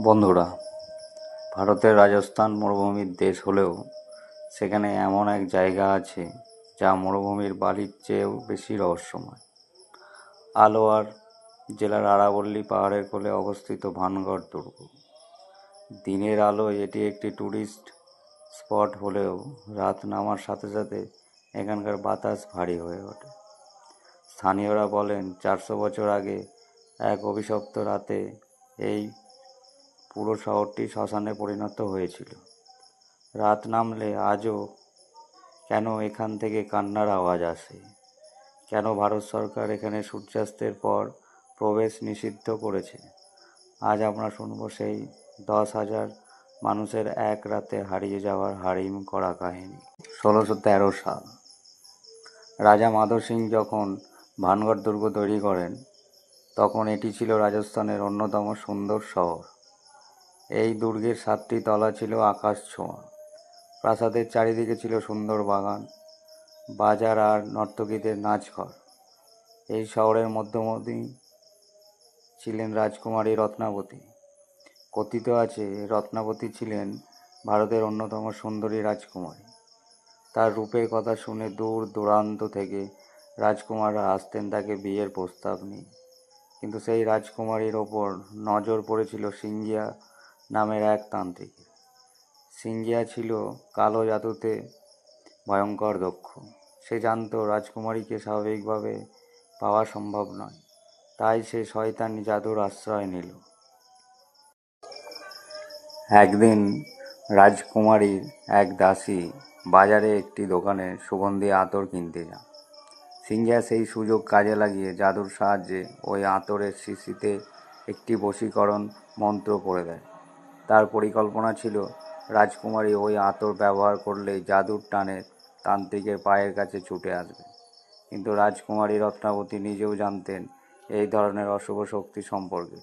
বন্ধুরা, ভারতের রাজস্থান মরুভূমির দেশ হলেও সেখানে এমন এক জায়গা আছে যা মরুভূমির বালির চেয়েও বেশি রহস্যময়। আলোয়ার জেলার আরাবল্লী পাহাড়ের কোলে অবস্থিত ভানগড় দুর্গ। দিনের আলোয় এটি একটি ট্যুরিস্ট স্পট হলেও রাত নামার সাথে সাথে এখানকার বাতাস ভারী হয়ে ওঠে। স্থানীয়রা বলেন 400 বছর আগে এক অভিশপ্ত রাতে এই পুরো শহরটি শ্মশানে পরিণত হয়েছিল। রাত নামলে আজও কেন এখান থেকে কান্নার আওয়াজ আসে, কেন ভারত সরকার এখানে সূর্যাস্তের পর প্রবেশ নিষিদ্ধ করেছে, আজ আমরা শুনব সেই 10,000 মানুষের এক রাতে হারিয়ে যাওয়ার হারিম করা কাহিনী। 1613 সাল রাজা মাধব সিং যখন ভানগড় দুর্গ তৈরি করেন, তখন এটি ছিল রাজস্থানের অন্যতম সুন্দর শহর। এই দুর্গের 7টি তলা ছিল আকাশ ছোঁয়া। প্রাসাদের চারিদিকে ছিল সুন্দর বাগান, বাজার আর নর্তকীদের নাচঘর। এই শহরের মধ্যমণি ছিলেন রাজকুমারী রত্নাবতী। কথিত আছে রত্নাবতী ছিলেন ভারতের অন্যতম সুন্দরী রাজকুমারী। তার রূপের কথা শুনে দূর দূরান্ত থেকে রাজকুমাররা আসতেন তাকে বিয়ের প্রস্তাব নিয়ে। কিন্তু সেই রাজকুমারীর ওপর নজর পড়েছিল সিঙ্গিয়া নামের এক তান্ত্রিক। সিঙ্গিয়া ছিল কালো জাদুতে ভয়ঙ্কর দক্ষ। সে জানত রাজকুমারীকে স্বাভাবিকভাবে পাওয়া সম্ভব নয়, তাই সে শয়তানি জাদুর আশ্রয় নিল। একদিন রাজকুমারীর এক দাসী বাজারে একটি দোকানে সুগন্ধি আতর কিনতে যান। সিঙ্গিয়া সেই সুযোগ কাজে লাগিয়ে জাদুর সাহায্যে ওই আতরের শিশিতে একটি বশীকরণ মন্ত্র পড়ে দেয়। তার পরিকল্পনা ছিল রাজকুমারী ওই আতর ব্যবহার করলেই জাদুর টানে তান্ত্রিকের পায়ের কাছে ছুটে আসবে। কিন্তু রাজকুমারী রত্নাবতী নিজেও জানতেন এই ধরনের অশুভ শক্তি সম্পর্কে।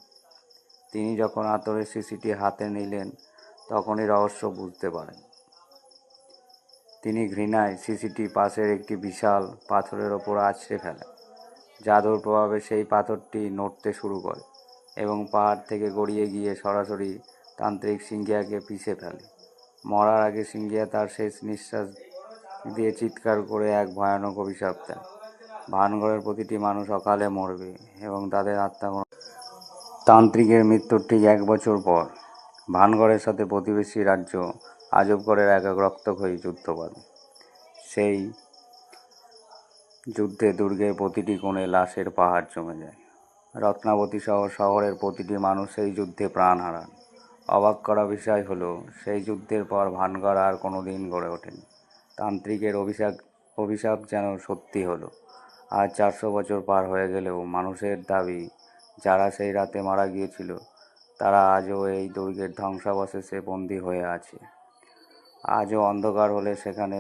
তিনি যখন আতরের শিশিটি হাতে নিলেন, তখনই রহস্য বুঝতে পারেন। তিনি ঘৃণায় শিশিটি পাশের একটি বিশাল পাথরের ওপর আছড়ে ফেলেন। জাদুর প্রভাবে সেই পাথরটি নড়তে শুরু করে এবং পাহাড় থেকে গড়িয়ে গিয়ে সরাসরি তান্ত্রিক সিঙ্গিয়াকে পিষে ফেলে। মরার আগে সিঙ্গিয়া তার শেষ নিঃশ্বাস দিয়ে চিৎকার করে এক ভয়ানক অভিশাপ দেয়। ভানগড়ের প্রতিটি মানুষ অকালে মরবে এবং তাদের আত্মা। তান্ত্রিকের মৃত্যুর ঠিক 1 বছর পর ভানগড়ের সাথে প্রতিবেশী রাজ্য আজবগড়ের এক রক্তক্ষয়ী যুদ্ধ বাধে। সেই যুদ্ধে দুর্গের প্রতিটি কোণে লাশের পাহাড় জমে যায়। রত্নাবতী সহ শহরের প্রতিটি মানুষ সেই যুদ্ধে প্রাণ হারান। অবাক করা বিষয় হলো, সেই যুদ্ধের পর ভানগড় আর কোনো দিন গড়ে ওঠেনি। তান্ত্রিকের অভিশাপ যেন সত্যি হলো। আজ 400 বছর পার হয়ে গেলেও মানুষের দাবি, যারা সেই রাতে মারা গিয়েছিল তারা আজও এই দুর্গের ধ্বংসাবশেষে বন্দী হয়ে আছে। আজও অন্ধকার হলে সেখানে